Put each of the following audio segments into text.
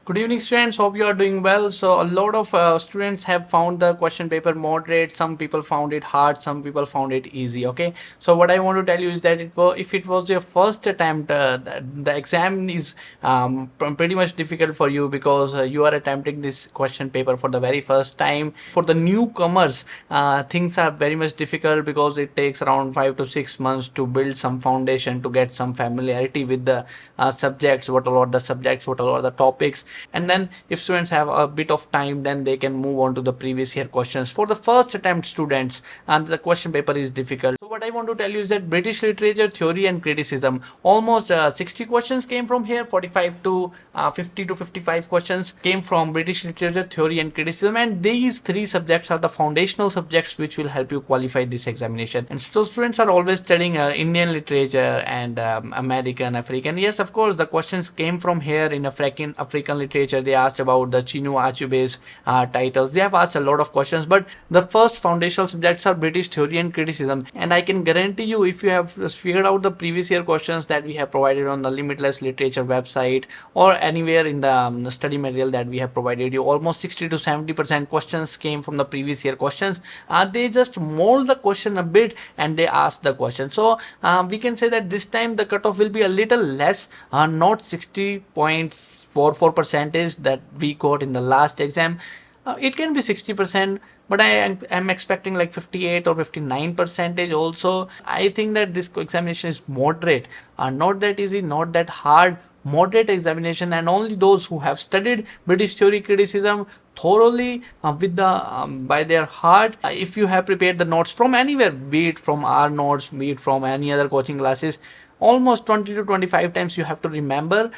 Good evening, students. Hope you are doing well. So, a lot of students have found the question paper moderate. Some people found it hard. Some people found it easy. Okay. So, what I want to tell you is that if it was your first attempt, the exam is pretty much difficult for you because you are attempting this question paper for the very first time. For the newcomers, things are very much difficult because it takes around 5 to 6 months to build some foundation, to get some familiarity with the subjects, what are the subjects, what are the topics. And then if students have a bit of time, then they can move on to the previous year questions. For the first attempt students, and the question paper is difficult. So what I want to tell you is that British literature theory and criticism, almost 60 questions came from here. 45 to 50 to 55 questions came from British literature theory and criticism, and these three subjects are the foundational subjects which will help you qualify this examination. And so students are always studying Indian literature and American, African. Yes, of course, the questions came from here. In African literature, they asked about the Chinua Achebe's titles. They have asked a lot of questions, but the first foundational subjects are British theory and criticism. And I can guarantee you, if you have figured out the previous year questions that we have provided on the Limitless Literature website or anywhere in the study material that we have provided you, almost 60 to 70% questions came from the previous year questions. They just mold the question a bit and they ask the question. So we can say that this time the cutoff will be a little less, not 60.44 percentage that we got in the last exam. It can be 60%, but I am expecting like 58 or 59 percentage also. I think that this examination is moderate, not that easy, not that hard, moderate examination, and only those who have studied British theory criticism thoroughly with the by their heart. If you have prepared the notes from anywhere, be it from our notes, be it from any other coaching classes, almost 20 to 25 times you have to remember,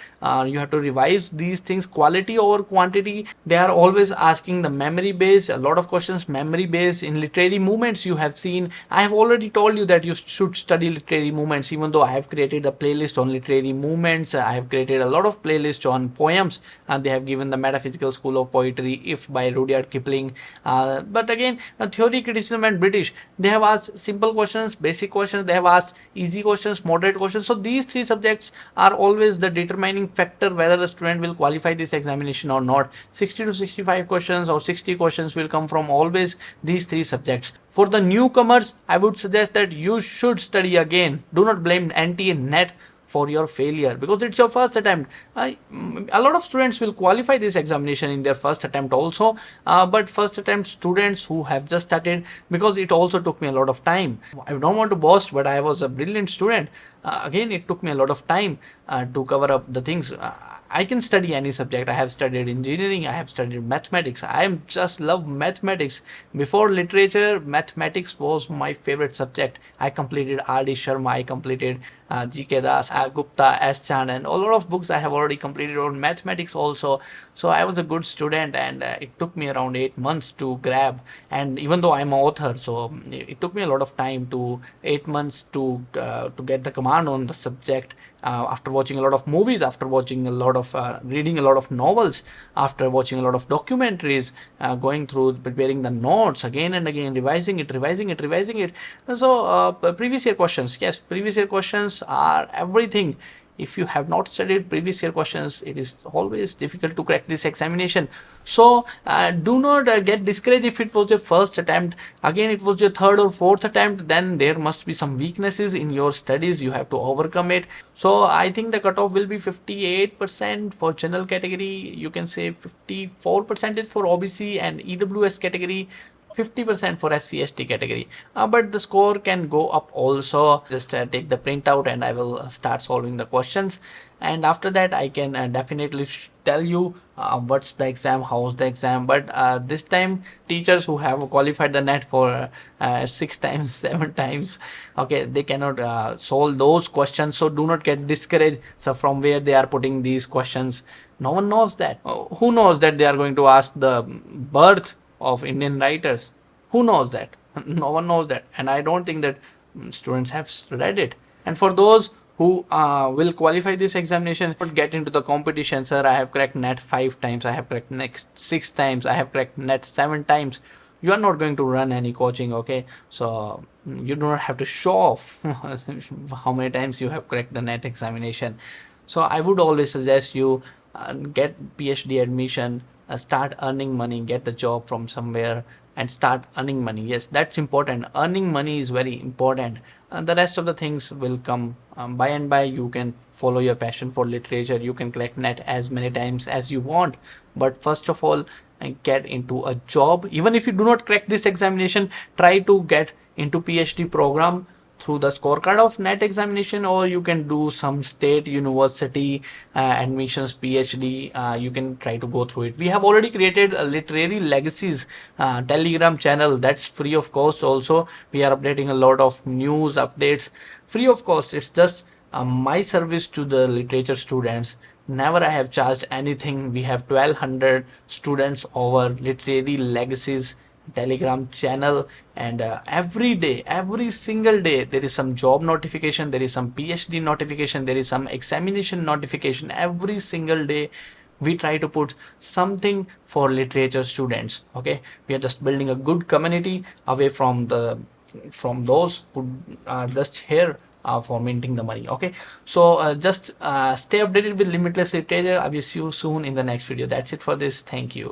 you have to revise these things. Quality over quantity. They are always asking the memory based, a lot of questions memory based. In literary movements, you have seen, I have already told you that you should study literary movements. Even though I have created a playlist on literary movements, I have created a lot of playlists on poems, and they have given the Metaphysical School of Poetry, If by Rudyard Kipling. But again, theory, criticism and British, they have asked simple questions, basic questions, they have asked easy questions, moderate questions. So these three subjects are always the determining factor whether a student will qualify this examination or not. 60 to 65 questions or 60 questions will come from always these three subjects. For the newcomers, I would suggest that you should study again. Do not blame NTA NET for your failure because it's your first attempt. A lot of students will qualify this examination in their first attempt also, but first attempt students who have just started, because it also took me a lot of time. I don't want to boast, but I was a brilliant student. Again, it took me a lot of time to cover up the things. I can study any subject. I have studied engineering, I have studied mathematics. I am just love mathematics. Before literature, mathematics was my favorite subject. I completed R.D. Sharma, I completed G.K. Das, Gupta, S. Chand, and a lot of books I have already completed on mathematics also. So I was a good student, and it took me around 8 months to grab. And even though I'm an author, so it took me a lot of time, to 8 months to get the command on the subject. After watching a lot of movies, after watching a lot of reading a lot of novels, after watching a lot of documentaries, going through preparing the notes again and again, revising it. So previous year questions, yes, previous year questions are everything. If you have not studied previous year questions, it is always difficult to crack this examination. So do not get discouraged if it was your first attempt. Again, it was your third or fourth attempt, then there must be some weaknesses in your studies. You have to overcome it. So I think the cutoff will be 58% for general category. You can say 54% for OBC and EWS category, 50% for SC/ST category, but the score can go up also. Just take the printout and I will start solving the questions, and after that I can definitely tell you what's the exam, how's the exam. But this time, teachers who have qualified the net for 6 times 7 times, okay, they cannot solve those questions. So do not get discouraged. So from where they are putting these questions, no one knows that. Who knows that they are going to ask the birth of Indian writers? Who knows that? No one knows that, and I don't think that students have read it. And for those who will qualify this examination, not get into the competition, sir, I have cracked net 5 times, I have cracked net 6 times, I have cracked net 7 times. You are not going to run any coaching, okay? So you do not have to show off how many times you have cracked the net examination. So I would always suggest you get PhD admission, start earning money, get the job from somewhere and start earning money. Yes, that's important. Earning money is very important, and the rest of the things will come by and by. You can follow your passion for literature, you can collect net as many times as you want, but first of all, get into a job. Even if you do not crack this examination, try to get into PhD program through the scorecard of net examination, or you can do some state university admissions PhD. You can try to go through it. We have already created a literary legacies telegram channel that's free of cost. Also, we are updating a lot of news updates free of cost. It's just my service to the literature students. Never I have charged anything. We have 1200 students over literary legacies telegram channel, and every day, every single day, there is some job notification, there is some PhD notification, there is some examination notification. Every single day we try to put something for literature students. Okay, we are just building a good community away from those who are just here for minting the money. Okay, so just stay updated with Limitless Literature. I will see you soon in the next video. That's it for this. Thank you.